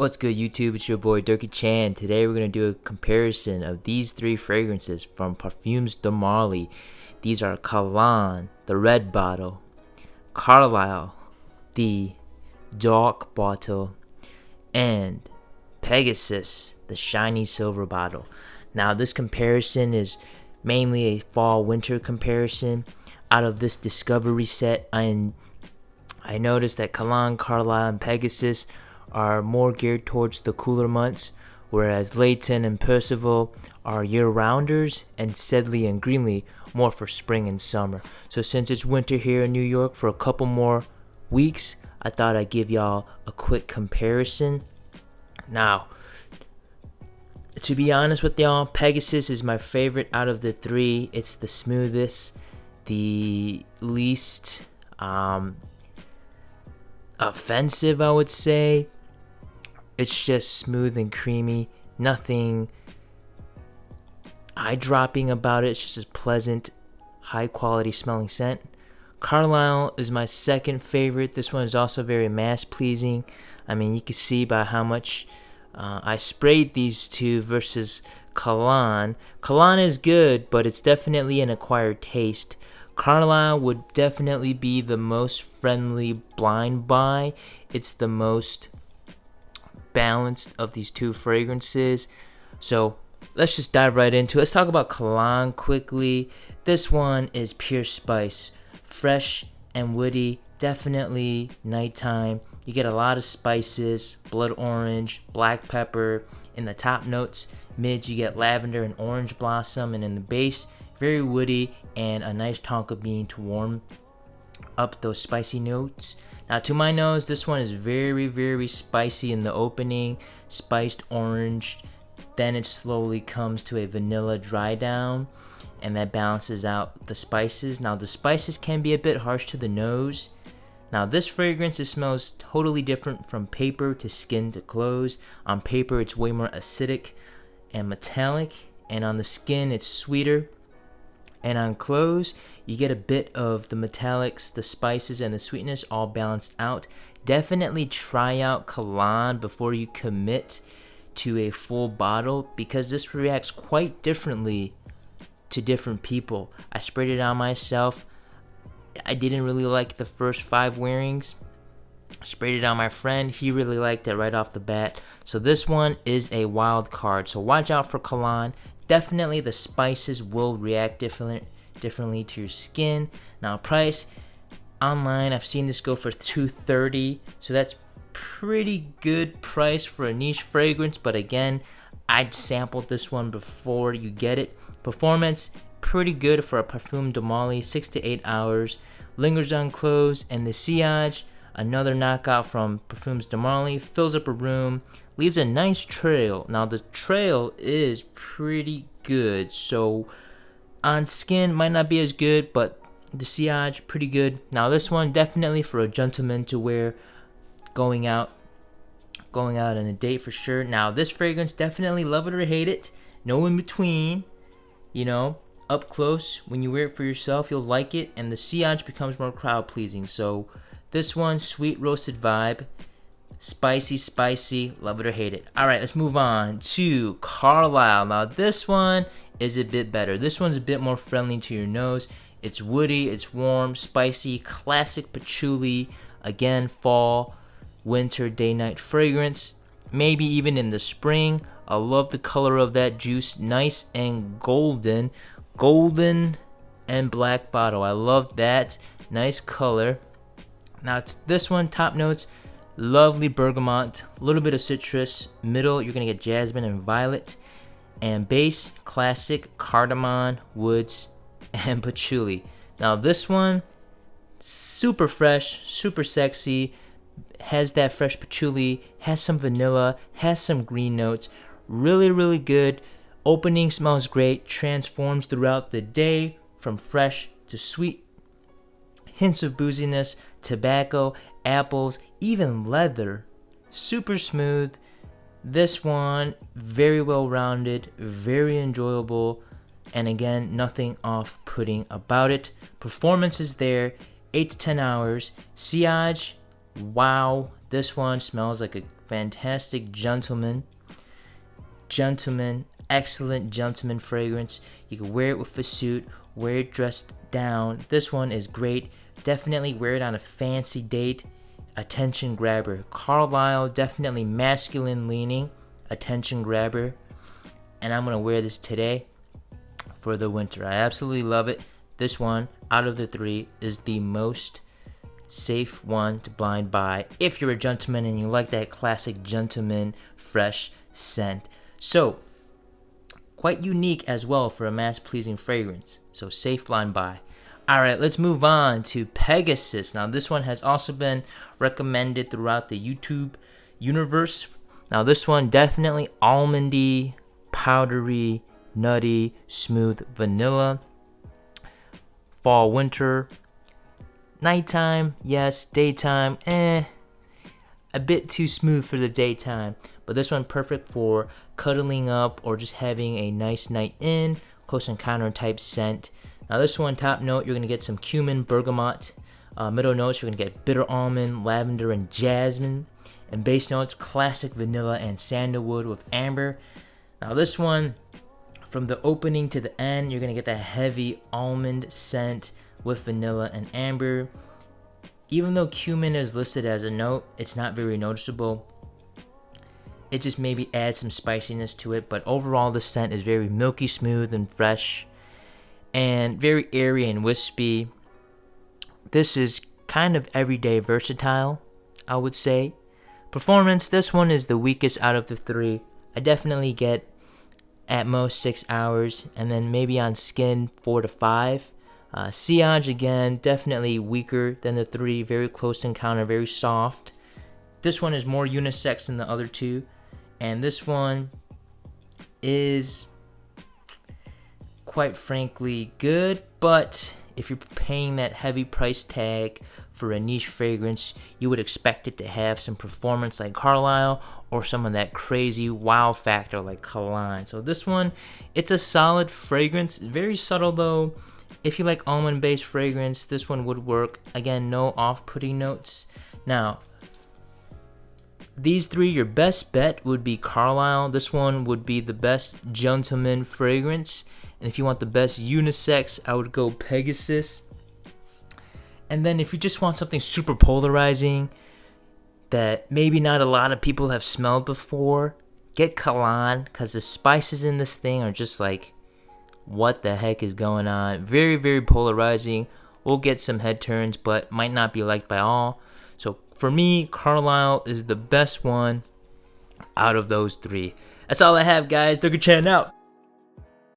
What's good, YouTube? It's your boy Durkee Chan. Today we're going to do a comparison of these three fragrances from Parfums de Marly. These are Kalan, the red bottle, Carlisle, the dark bottle, and Pegasus, the shiny silver bottle. Now this comparison is mainly a fall-winter comparison. Out of this discovery set, I noticed that Kalan, Carlisle, and Pegasus are more geared towards the cooler months, whereas Layton and Percival are year-rounders, and Sedley and Greenlee more for spring and summer. So since it's winter here in New York for a couple more weeks, I thought I'd give y'all a quick comparison. Now, to be honest with y'all, Pegasus is my favorite out of the three. It's the smoothest, the least offensive, I would say. It's just smooth and creamy, nothing eye-dropping about it. It's just a pleasant, high-quality smelling scent. Carlisle is my second favorite. This one is also very mass-pleasing. I mean, you can see by how much I sprayed these two versus Kalan. Kalan is good, but it's definitely an acquired taste. Carlisle would definitely be the most friendly blind buy. It's the most balanced of these two fragrances. So let's just dive right into it. Let's talk about Kalan quickly. This one is pure spice, fresh and woody, definitely nighttime. You get a lot of spices, blood orange, black pepper. In the top notes, mids, you get lavender and orange blossom, and in the base, very woody and a nice tonka bean to warm up those spicy notes. Now, to my nose, this one is very, very spicy in the opening, spiced orange. Then it slowly comes to a vanilla dry down, and that balances out the spices. Now, the spices can be a bit harsh to the nose. Now, this fragrance, it smells totally different from paper to skin to clothes. On paper, it's way more acidic and metallic, and on the skin, it's sweeter. And on clothes, you get a bit of the metallics, the spices, and the sweetness all balanced out. Definitely try out Kalan before you commit to a full bottle, because this reacts quite differently to different people. I sprayed it on myself. I didn't really like the first 5 wearings. I sprayed it on my friend. He really liked it right off the bat. So this one is a wild card. So watch out for Kalan. Definitely the spices will react differently to your skin. Now, price online, I've seen this go for $230, so that's pretty good price for a niche fragrance. But again, I'd sampled this one before you get it. Performance, pretty good for a Parfums de Marly, 6 to 8 hours. Lingers on clothes, and the sillage, another knockout from Parfums de Marly, fills up a room, leaves a nice trail. Now, the trail is pretty good, so on skin might not be as good, but the sillage pretty good. Now, this one definitely for a gentleman to wear going out on a date for sure. Now, this fragrance, definitely love it or hate it, no in between. You know, up close, when you wear it for yourself, you'll like it, and the sillage becomes more crowd pleasing. So this one, sweet roasted vibe, spicy, love it or hate it. All right, let's move on to Carlisle. Now, this one is a bit better. This one's a bit more friendly to your nose. It's woody, it's warm, spicy, classic patchouli. Again, fall, winter, day-night fragrance. Maybe even in the spring. I love the color of that juice. Nice and golden and black bottle. I love that. Nice color. Now, it's this one, top notes, lovely bergamot, a little bit of citrus. Middle, you're going to get jasmine and violet. And base, classic cardamom, woods, and patchouli. Now, this one, super fresh, super sexy, has that fresh patchouli, has some vanilla, has some green notes. Really good. Opening smells great, transforms throughout the day from fresh to sweet. Hints of booziness, tobacco, apples, even leather. Super smooth. This one, very well rounded, very enjoyable, and again, nothing off-putting about it. Performance is there, 8 to 10 hours. Sillage, wow, this one smells like a fantastic gentleman, excellent gentleman fragrance. You can wear it with a suit, wear it dressed down. This one is great. Definitely wear it on a fancy date. Attention grabber. Carlisle, definitely masculine leaning, attention grabber. And I'm gonna wear this today for the winter. I absolutely love it. This one, out of the three, is the most safe one to blind buy if you're a gentleman and you like that classic gentleman fresh scent. So, quite unique as well for a mass-pleasing fragrance. So, safe blind buy. Alright, let's move on to Pegasus. Now, this one has also been recommended throughout the YouTube universe. Now, this one definitely almondy, powdery, nutty, smooth vanilla. Fall, winter. Nighttime, yes. Daytime, a bit too smooth for the daytime. But this one perfect for cuddling up or just having a nice night in. Close encounter type scent. Now this one, top note, you're going to get some cumin, bergamot. Middle notes, you're going to get bitter almond, lavender, and jasmine. And base notes, classic vanilla and sandalwood with amber. Now this one, from the opening to the end, you're going to get that heavy almond scent with vanilla and amber. Even though cumin is listed as a note, it's not very noticeable. It just maybe adds some spiciness to it, but overall the scent is very milky smooth and fresh and very airy and wispy. This is kind of everyday versatile, I would say. Performance, this one is the weakest out of the three. I definitely get at most 6 hours, and then maybe on skin 4 to 5. Sillage, again, definitely weaker than the three. Very close encounter, very soft. This one is more unisex than the other two. And this one is, quite frankly, good. But if you're paying that heavy price tag for a niche fragrance, you would expect it to have some performance like Carlisle or some of that crazy wow factor like Kalan. So this one, it's a solid fragrance. Very subtle though. If you like almond-based fragrance, this one would work. Again, no off-putting notes. Now, these three, your best bet would be Carlisle. This one would be the best gentleman fragrance. And if you want the best unisex, I would go Pegasus. And then if you just want something super polarizing that maybe not a lot of people have smelled before, get Kalan, because the spices in this thing are just like, what the heck is going on? Very, very polarizing. We'll get some head turns, but might not be liked by all. So for me, Carlisle is the best one out of those three. That's all I have, guys. Dougie Chan out.